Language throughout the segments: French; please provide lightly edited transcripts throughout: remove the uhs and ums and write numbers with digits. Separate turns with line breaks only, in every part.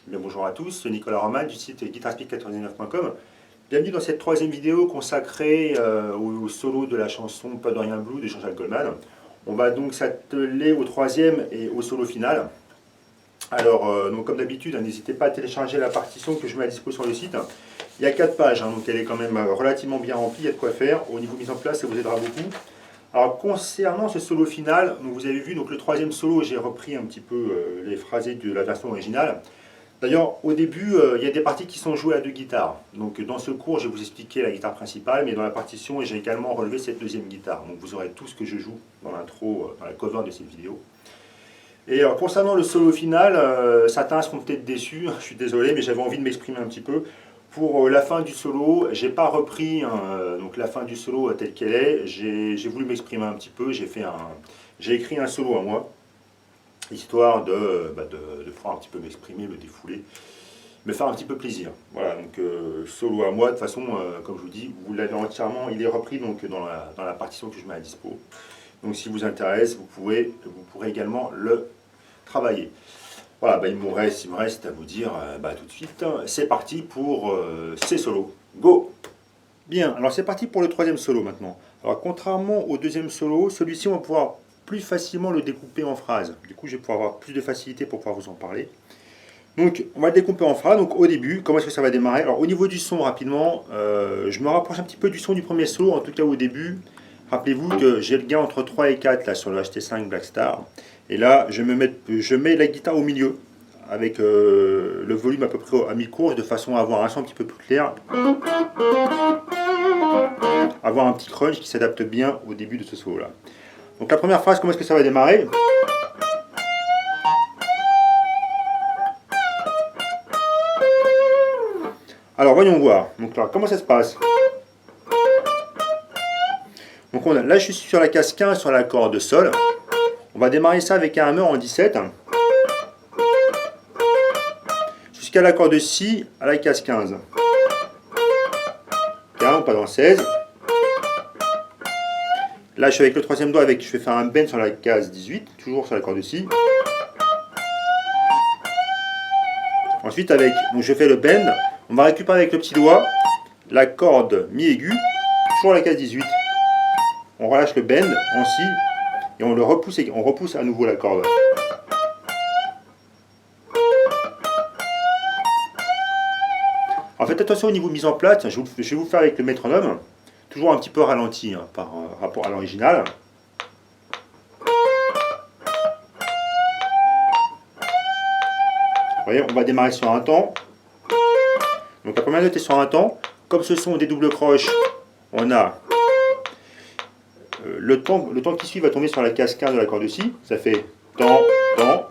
Bien, bonjour à tous, c'est Nicolas Roman du site guitarspeak99.com. Bienvenue dans cette troisième vidéo consacrée au solo de la chanson Pas de rien blue de Jean-Jacques Goldman. On va donc s'atteler au troisième et au solo final. Alors, donc comme d'habitude, n'hésitez pas à télécharger la partition que je mets à disposition sur le site. Il y a 4 pages, donc elle est quand même relativement bien remplie, il y a de quoi faire. Au niveau mise en place, ça vous aidera beaucoup. Alors concernant ce solo final, donc vous avez vu donc le troisième solo, j'ai repris un petit peu les phrasés de la version originale. D'ailleurs, au début, il y a des parties qui sont jouées à 2 guitares. Donc dans ce cours, je vais vous expliquer la guitare principale, mais dans la partition, j'ai également relevé cette deuxième guitare. Donc vous aurez tout ce que je joue dans l'intro, dans la cover de cette vidéo. Et alors, concernant le solo final, certains seront peut-être déçus, je suis désolé, mais j'avais envie de m'exprimer un petit peu. Pour la fin du solo, j'ai pas repris donc la fin du solo telle qu'elle est, j'ai voulu m'exprimer un petit peu, j'ai écrit un solo à moi, histoire de pouvoir un petit peu m'exprimer, me défouler, me faire un petit peu plaisir. Voilà, donc solo à moi, de toute façon, comme je vous dis, vous l'avez entièrement, il est repris donc, dans la partition que je mets à dispo. Donc si vous intéresse, vous pourrez également le travailler. Voilà, il me reste à vous dire tout de suite, c'est parti pour ces solos. Go! Bien, alors c'est parti pour le troisième solo maintenant. Alors contrairement au deuxième solo, celui-ci on va pouvoir plus facilement le découper en phrases. Du coup, je vais pouvoir avoir plus de facilité pour pouvoir vous en parler. Donc, on va le découper en phrases. Donc, au début, comment est-ce que ça va démarrer? Alors, au niveau du son, rapidement, je me rapproche un petit peu du son du premier solo, en tout cas au début. Rappelez-vous que j'ai le gain entre 3 et 4 là, sur le HT5 Blackstar. Et là, je mets la guitare au milieu, avec le volume à peu près à mi-course, de façon à avoir un son un petit peu plus clair. Avoir un petit crunch qui s'adapte bien au début de ce solo là. Donc la première phrase, comment est-ce que ça va démarrer? Alors voyons voir. Donc là, comment ça se passe? Donc là je suis sur la case 15 sur l'accord de Sol. On va démarrer ça avec un hammer en 17. Jusqu'à l'accord de Si à la case 15. On passe dans 16. Là je suis avec le troisième doigt, je vais faire un bend sur la case 18, toujours sur l'accord de Si. Ensuite donc je fais le bend, on va récupérer avec le petit doigt la corde mi aiguë, toujours la case 18. On relâche le bend en Si et on repousse à nouveau la corde. En fait, attention au niveau mise en place, je vais vous faire avec le métronome, toujours un petit peu ralenti par rapport à l'original. Vous voyez, on va démarrer sur un temps. Donc la première note est sur un temps. Comme ce sont des doubles croches, on a le temps qui suit va tomber sur la case 15 de l'accord de Si. Ça fait temps, temps.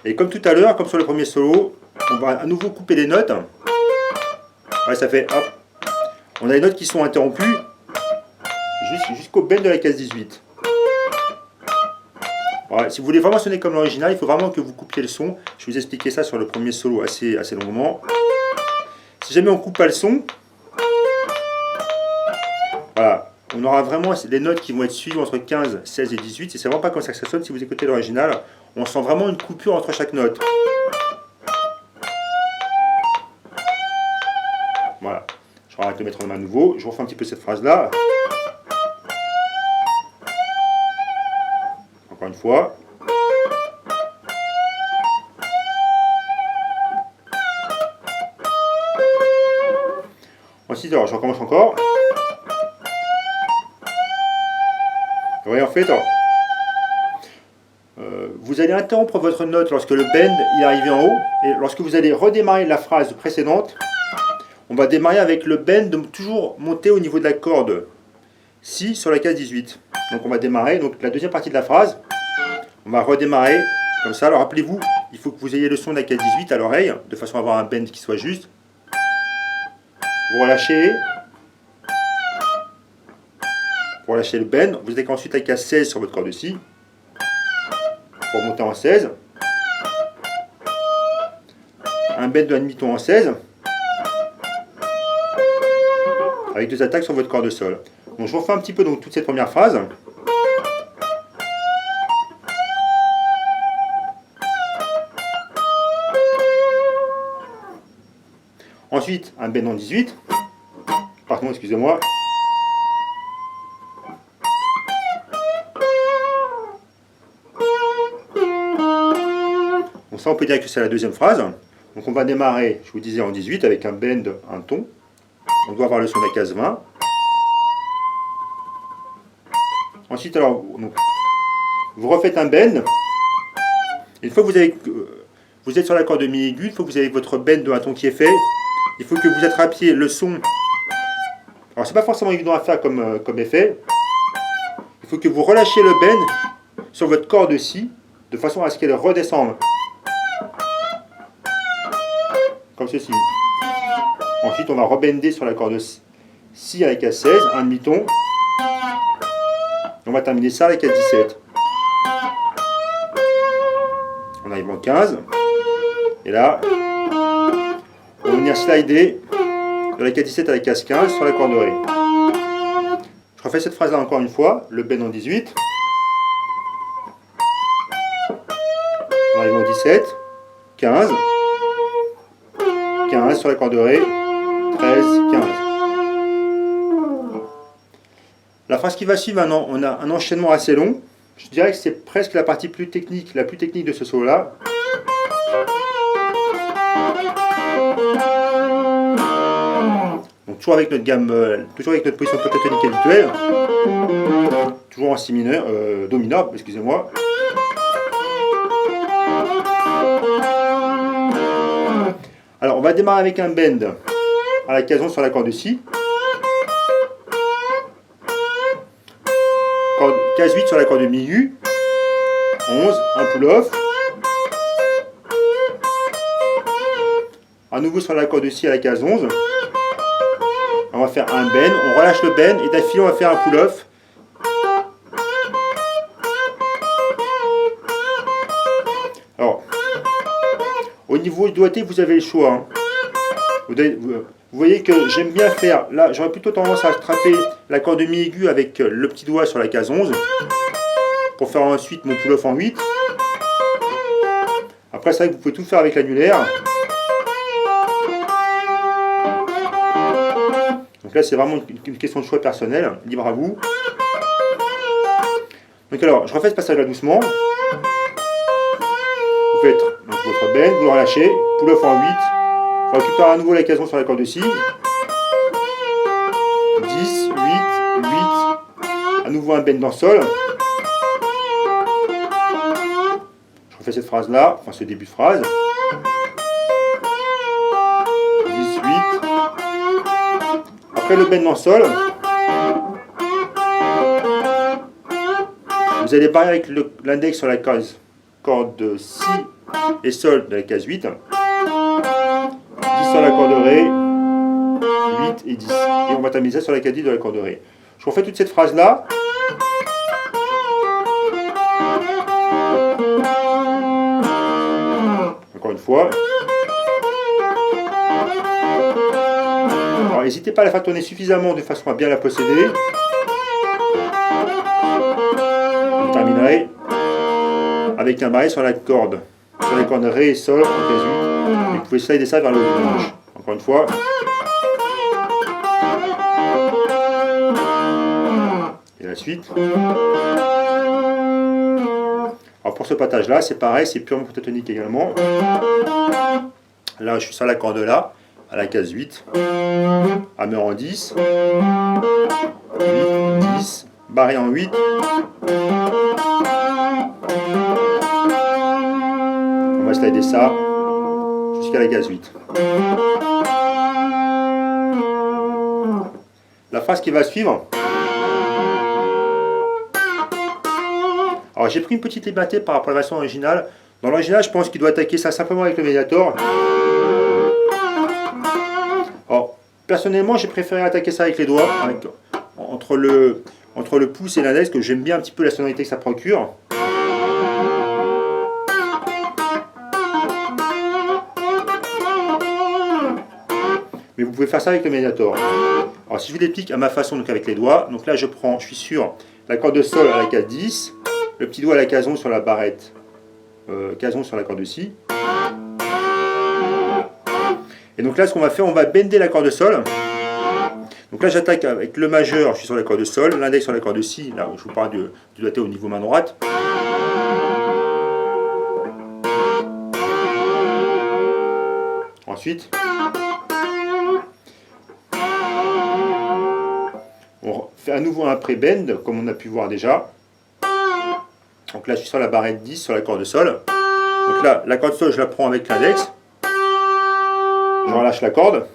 Et comme tout à l'heure, comme sur le premier solo, on va à nouveau couper les notes. Ouais, ça fait hop. On a les notes qui sont interrompues jusqu'au bend de la case 18. Voilà, si vous voulez vraiment sonner comme l'original, il faut vraiment que vous coupiez le son. Je vais vous expliquer ça sur le premier solo assez longuement. Si jamais on coupe pas le son, voilà, on aura vraiment des notes qui vont être suivies entre 15, 16 et 18. Et c'est vraiment pas comme ça que ça sonne si vous écoutez l'original. On sent vraiment une coupure entre chaque note. Voilà, je arrête de mettre en main à nouveau. Je refais un petit peu cette phrase là. Encore une fois. Ensuite, alors je recommence encore. Vous voyez, en fait, vous allez interrompre votre note lorsque le bend il est arrivé en haut. Et lorsque vous allez redémarrer la phrase précédente, on va démarrer avec le bend, de toujours monter au niveau de la corde Si sur la case 18. Donc on va démarrer donc la deuxième partie de la phrase. On va redémarrer comme ça. Alors rappelez-vous, il faut que vous ayez le son de la case 18 à l'oreille, de façon à avoir un bend qui soit juste. Vous relâchez. Pour relâcher le bend, vous attaquez ensuite la case 16 sur votre corde de Si. Pour monter en 16. Un bend de la demi-ton en 16. Avec 2 attaques sur votre corde de Sol. Donc je vous refais un petit peu donc, toute cette première phrase. Ensuite, un bend en 18. Pardon, excusez-moi. Donc ça, on peut dire que c'est la deuxième phrase. Donc on va démarrer, je vous disais, en 18 avec un bend, un ton. On doit avoir le son de la case 20. Ensuite, alors, donc, vous refaites un bend. Une fois que vous êtes sur l'accord de mi aigu, une fois que vous avez votre bend de un ton qui est fait, il faut que vous attrapiez le son. Alors c'est pas forcément évident à faire comme effet. Il faut que vous relâchiez le bend sur votre corde si, de façon à ce qu'elle redescende. Comme ceci. Ensuite, on va rebender sur la corde si à la case 16, un demi-ton. On va terminer ça à la case 17. On arrive en 15. Et là, on va venir slider de la case 17 à la case 15 sur la corde ré. Je refais cette phrase là encore une fois, le bend en 18. On arrive en 17, 15, 15 sur la corde ré, 13, 15. La phrase qui va suivre, on a un enchaînement assez long. Je dirais que c'est presque la partie plus technique, la plus technique de ce solo là. Donc toujours avec notre gamme, toujours avec notre position pentatonique habituelle, toujours en si mineur, do mineur, excusez-moi. Alors on va démarrer avec un bend à la case 11 sur la corde de si, case 8 sur la corde de mi aigu, 11, un pull-off. À nouveau sur la corde de si à la case 11. On va faire un bend, on relâche le bend et d'affilée on va faire un pull-off. Alors, au niveau du doigté, vous avez le choix. Hein. Vous voyez que j'aime bien faire, là j'aurais plutôt tendance à attraper la corde de mi aigu avec le petit doigt sur la case 11 pour faire ensuite mon pull-off en 8. Après c'est vrai que vous pouvez tout faire avec l'annulaire. Donc là, c'est vraiment une question de choix personnel, libre à vous. Donc alors, je refais ce passage là doucement. Vous faites donc, votre bend, vous le relâchez, pull-off en 8. On récupère à nouveau la case 11 sur la corde de si. 10, 8, 8. À nouveau un bend dans le sol. Je refais cette phrase là, enfin ce début de phrase. 18. Après le bend dans le sol, vous allez barrer avec l'index sur la corde de si et sol de la case 8, 10 sur la corde ré, 8 et 10. Et on va terminer ça sur la case 10 de la corde ré. Je refais toute cette phrase là. Encore une fois. Alors n'hésitez pas à la faire tourner suffisamment de façon à bien la posséder. Vous terminerez avec un barré sur la corde. Sur les cordes ré et sol en case 8. Et vous pouvez slider ça vers le haut du manche. Encore une fois. Et la suite. Alors pour ce passage là, c'est pareil, c'est purement pentatonique également. Là je suis sur la corde là, à la case 8. Hammer en 10. 8, 10. Barré en 8. On va slider ça jusqu'à la case 8. La phrase qui va suivre. Alors j'ai pris une petite liberté par rapport à la version originale. Dans l'original, je pense qu'il doit attaquer ça simplement avec le médiator. Alors, personnellement, j'ai préféré attaquer ça avec les doigts, entre le pouce et l'index, que j'aime bien un petit peu la sonorité que ça procure. Mais vous pouvez faire ça avec le médiator. Alors si je vous l'explique à ma façon, donc avec les doigts, donc là je suis sur la corde de sol à la case 10, le petit doigt à la case 11 sur la barrette, case 11 sur la corde de si. Et donc là, ce qu'on va faire, on va bender l'accord de sol. Donc là, j'attaque avec le majeur, je suis sur l'accord de sol, l'index sur l'accord de si, là je vous parle du doigté au niveau main droite. Ensuite, on fait à nouveau un pré-bend, comme on a pu voir déjà. Donc là, je suis sur la barrette 10 sur l'accord de sol. Donc là, la corde sol, je la prends avec l'index. Je relâche la corde.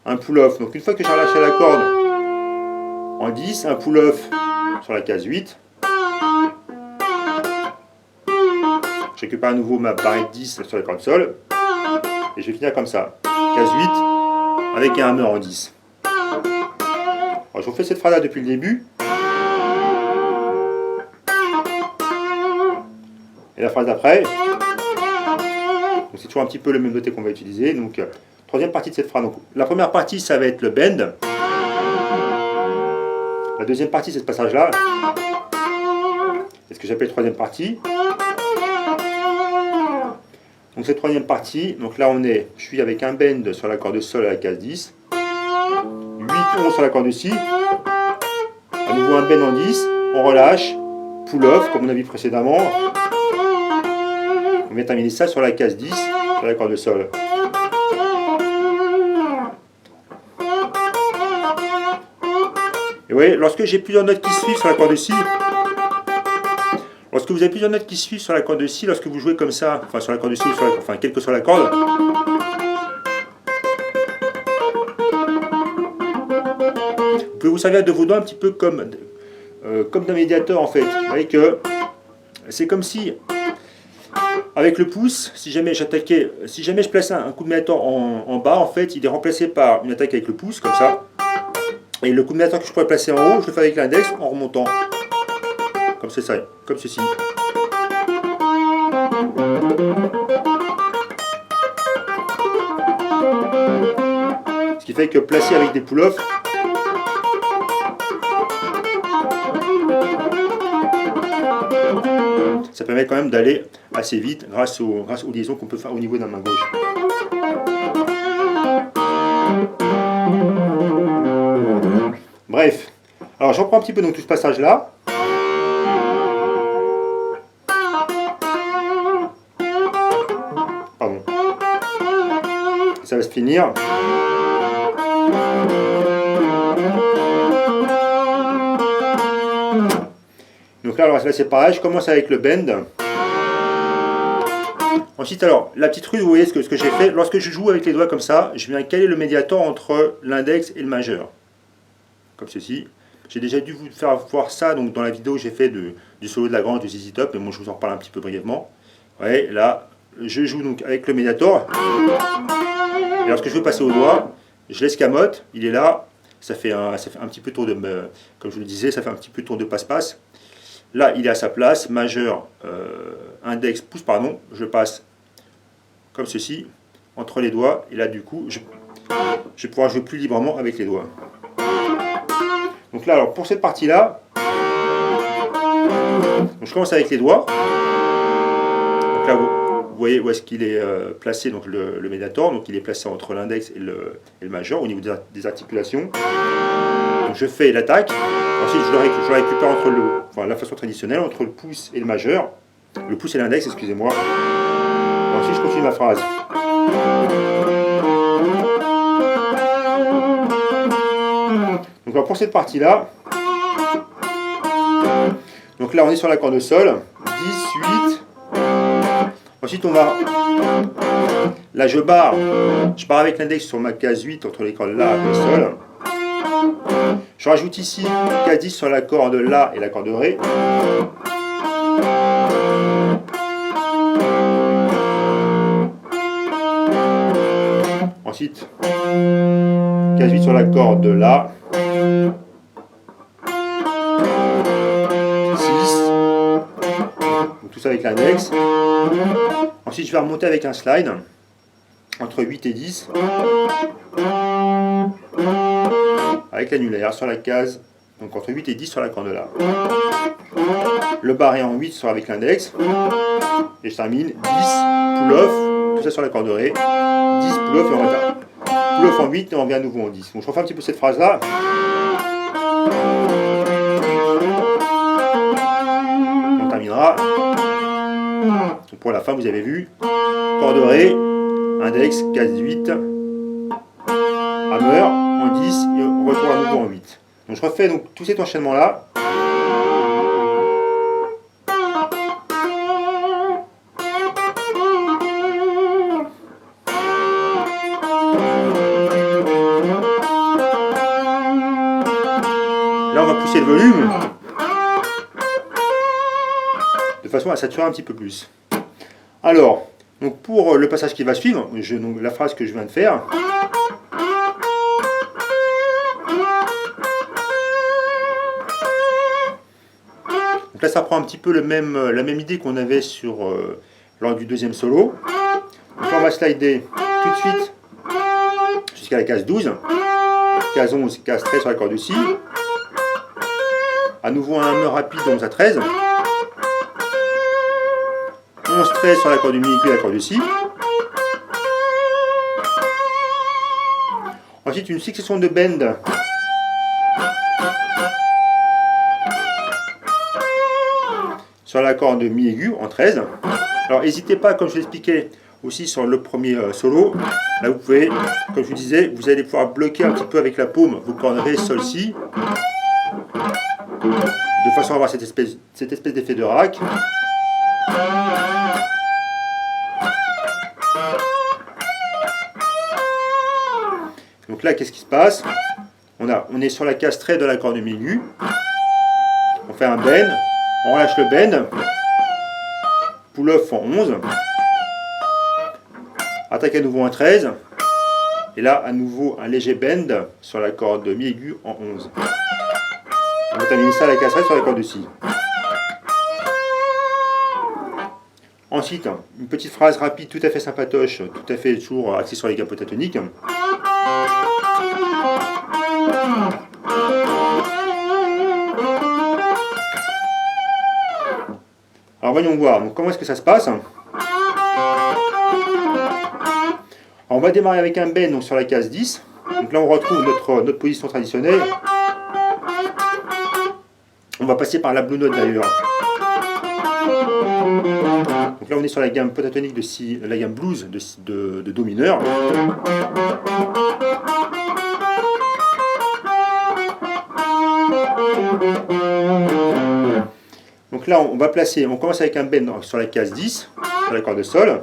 Un pull-off. Donc une fois que j'ai relâché la corde en 10, un pull-off sur la case 8. Je récupère à nouveau ma barrette 10 sur la corde sol. Et je vais finir comme ça. Case 8 avec un hammer en 10. Alors, je vous fais cette phrase là depuis le début. Et la phrase d'après, c'est toujours un petit peu le même doigté qu'on va utiliser. Donc, troisième partie de cette phrase. Donc, la première partie, ça va être le bend. La deuxième partie, c'est ce passage-là. C'est ce que j'appelle troisième partie. Donc, cette troisième partie, donc là, je suis avec un bend sur l'accord de sol à la case 10. 8 11 sur l'accord de si. À nouveau un bend en 10. On relâche. Pull-off, comme on a vu précédemment. On va terminer ça sur la case 10, sur l'accord de sol. Et vous voyez, lorsque j'ai plusieurs notes qui suivent sur l'accord de si, lorsque vous avez plusieurs notes qui suivent sur l'accord de si, lorsque vous jouez comme ça, enfin sur l'accord de si, enfin quelle que soit la corde, vous pouvez vous servir de vos doigts un petit peu comme d'un médiateur en fait. Vous voyez que c'est comme si avec le pouce, si jamais je place un coup de médiator en bas, en fait, il est remplacé par une attaque avec le pouce, comme ça. Et le coup de médiator que je pourrais placer en haut, je le fais avec l'index en remontant. Comme c'est ça, comme ceci. Ce qui fait que placer avec des pull-offs, ça permet quand même d'aller assez vite grâce aux liaisons qu'on peut faire au niveau de la main gauche. Bref, alors j'en prends un petit peu donc tout ce passage là. Pardon. Ça va se finir. Donc là, alors là c'est pareil, je commence avec le bend. Ensuite, alors, la petite ruse, vous voyez ce que j'ai fait. Lorsque je joue avec les doigts comme ça, je viens caler le médiator entre l'index et le majeur. Comme ceci. J'ai déjà dû vous faire voir ça donc, dans la vidéo que j'ai fait du solo de la Grange, du ZZ Top, mais bon, je vous en reparle un petit peu brièvement. Vous voyez, là, je joue donc avec le médiator. Et lorsque je veux passer au doigt, je l'escamote, il est là. Ça fait un petit peu tour de, comme je vous le disais, ça fait un petit peu tour de passe-passe. Là, il est à sa place, majeur, index, pouce, pardon, je passe comme ceci, entre les doigts, et là, du coup, je vais pouvoir jouer plus librement avec les doigts. Donc là, alors, pour cette partie-là, je commence avec les doigts. Donc là, vous voyez où est-ce qu'il est placé, donc le médiator, donc il est placé entre l'index et le majeur, au niveau des articulations. Donc je fais l'attaque. Ensuite, je le récupère entre la façon traditionnelle, entre le pouce et le majeur. Le pouce et l'index, excusez-moi. Ensuite, je continue ma phrase. Donc alors, pour cette partie-là, donc là, on est sur l'accord de sol. 10, 8. Ensuite, on va... Là, je barre avec l'index sur ma case 8 entre les cordes là et le sol. Je rajoute ici case 10 sur la corde La et la corde Ré. Ensuite, case 8 sur la corde La. 6. Donc tout ça avec l'index. Ensuite, je vais remonter avec un slide entre 8 et 10. Avec l'annulaire sur la case, donc entre 8 et 10 sur la corde là. Le barré en 8 avec l'index. Et je termine 10, pull-off, tout ça sur la corde Ré. 10, pull-off, et on va pull-off en 8, et on revient à nouveau en 10. Donc je refais un petit peu cette phrase-là. On terminera. Donc pour la fin, vous avez vu, corde de Ré, index, case 8, hammer en 10, et on retourne à nouveau en 8. Donc je refais donc tout cet enchaînement-là. Là, on va pousser le volume de façon à saturer un petit peu plus. Alors, donc pour le passage qui va suivre, donc la phrase que je viens de faire, donc là, ça prend un petit peu la même idée qu'on avait lors du deuxième solo. Donc là, on va slider tout de suite jusqu'à la case 12, case 11, case 13 sur la corde de Si. À nouveau un hammer rapide de 11 à 13. 11, 13 sur la corde de Mi et la corde de Si. Ensuite une succession de bends sur la corde de Mi aigu en 13. Alors n'hésitez pas, comme je l'expliquais aussi sur le premier solo, là vous pouvez, comme je vous disais, vous allez pouvoir bloquer un petit peu avec la paume vos cordes Ré, Sol, Si, de façon à avoir cette espèce d'effet de rack. Donc là, qu'est-ce qui se passe? On est sur la case 13 de la corde de Mi aigu. On fait un bend, on relâche le bend, pull-off en 11, attaque à nouveau en 13, et là à nouveau un léger bend sur la corde de Mi aigu en 11. On va terminer ça à la case 13 sur la corde de Si. Ensuite, une petite phrase rapide, tout à fait sympatoche, tout à fait toujours axée sur les gammes pentatoniques. Alors voyons voir, donc comment est-ce que ça se passe? Alors, on va démarrer avec un bend donc sur la case 10. Donc là on retrouve notre position traditionnelle. On va passer par la blue note d'ailleurs. Donc là on est sur la gamme pentatonique de Si, la gamme blues de Do mineur. Donc là on va placer, on commence avec un bend sur la case 10, sur la corde de Sol.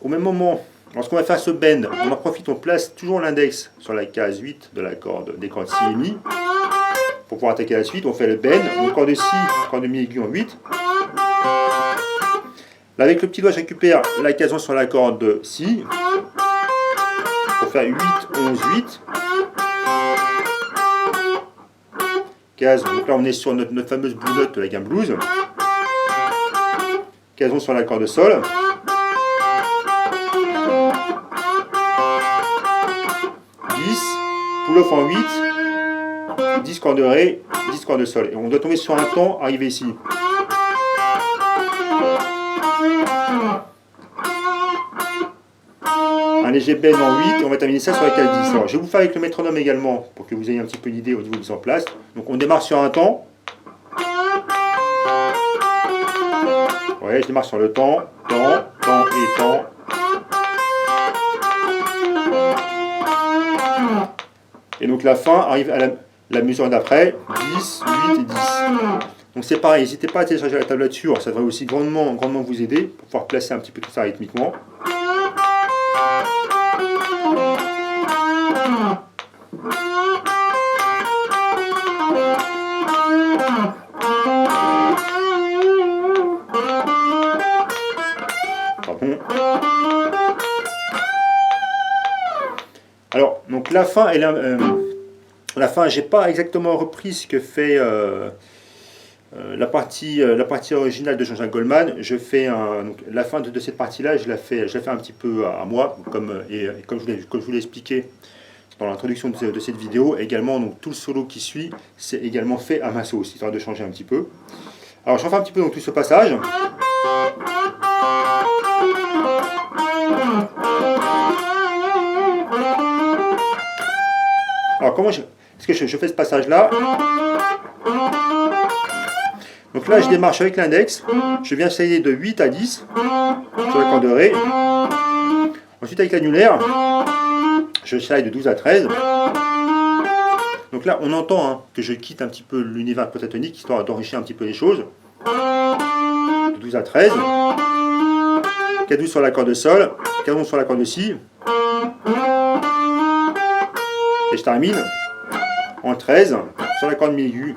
Au même moment, lorsqu'on va faire ce bend, on en profite, on place toujours l'index sur la case 8 de la corde des cordes Si et Mi. Pour pouvoir attaquer la suite, on fait le bend, donc corde de Si, corde de Mi aigu en 8. Là avec le petit doigt je récupère la case 11 sur la corde de Si. Pour faire 8, 11, 8. Case, donc là on est sur notre fameuse blue note de la gamme blues. Case 11 sur la corde de Sol. 10, pull-off en 8, 10 cordes de Ré, 10 cordes de Sol. Et on doit tomber sur un temps arrivé ici. Un léger bend en 8 et on va terminer ça sur la case 10. Alors, je vais vous faire avec le métronome également pour que vous ayez un petit peu une idée au niveau de mise en place. Donc on démarre sur un temps. Ouais, je démarre sur le temps, temps, temps et temps. Et donc la fin arrive à la mesure d'après, 10, 8 et 10. Donc c'est pareil, n'hésitez pas à télécharger la tablature, ça devrait aussi grandement vous aider pour pouvoir placer un petit peu tout ça rythmiquement. Pardon. Alors, donc la fin, j'ai pas exactement repris ce que fait la partie originale de Jean-Jacques Goldman. Je fais donc, la fin de cette partie-là, je la fais un petit peu à moi, comme je vous l'ai expliqué dans l'introduction de cette vidéo. Également, donc tout le solo qui suit, c'est également fait à ma sauce, histoire de changer un petit peu. Alors, je refais un petit peu donc tout ce passage. comment est-ce que je fais ce passage-là? Donc là, je démarche avec l'index. Je viens slider de 8 à 10 sur l'accord de Ré. Ensuite, avec l'annulaire, je slide de 12 à 13. Donc là, on entend que je quitte un petit peu l'univers pentatonique, histoire d'enrichir un petit peu les choses. De 12 à 13. 4/12 sur l'accord de Sol, 4/11 sur l'accord de Si. Et je termine en 13 sur l'accord de Mi aigu.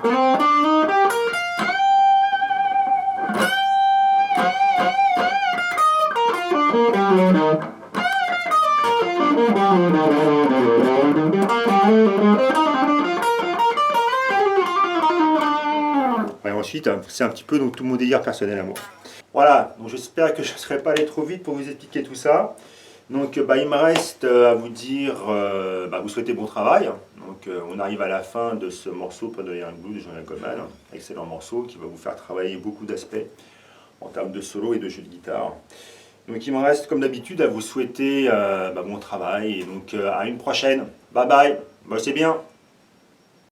Et ensuite, c'est un petit peu donc, tout mon délire personnel à moi. Voilà, donc j'espère que je ne serai pas allé trop vite pour vous expliquer tout ça. Donc il me reste à vous dire, vous souhaitez bon travail. Donc on arrive à la fin de ce morceau Pas de rien Blue de Jean-Jacques Goldman. Excellent morceau qui va vous faire travailler beaucoup d'aspects en termes de solo et de jeu de guitare. Donc il me reste comme d'habitude à vous souhaiter bon travail et donc à une prochaine. Bye bye, bossez bien.